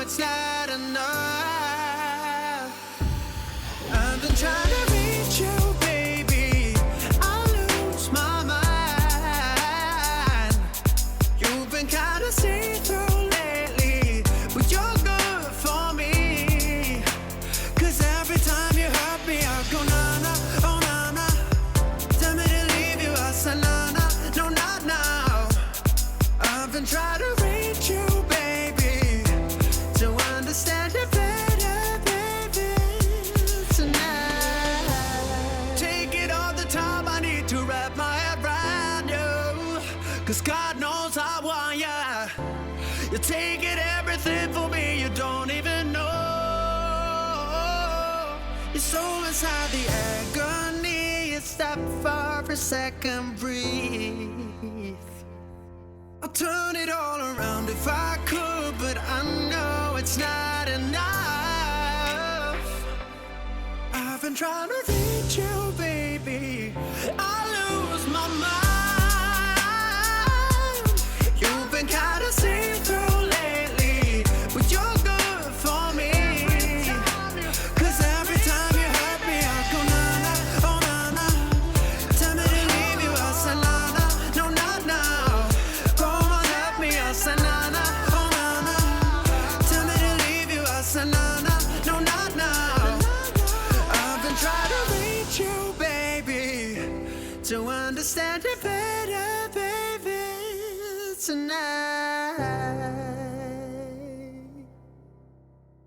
it's not enough. I've been trying to reach you, baby. I lose my mind. You've been kinda see-through lately, but you're good for me. 'Cause every time you hurt me, I go na-na, oh na-na. Tell me to leave you, I say na-na, no not now. I've been trying to reach you, baby, to understand you better, baby, tonight. Take it all the time, I need to wrap my head around you. 'Cause God knows I want ya. You're taking everything for me, you don't even know. Your soul inside the agony, you stop for a second, breathe. I'll turn it all around if I could, but I know it's not enough. I've been trying to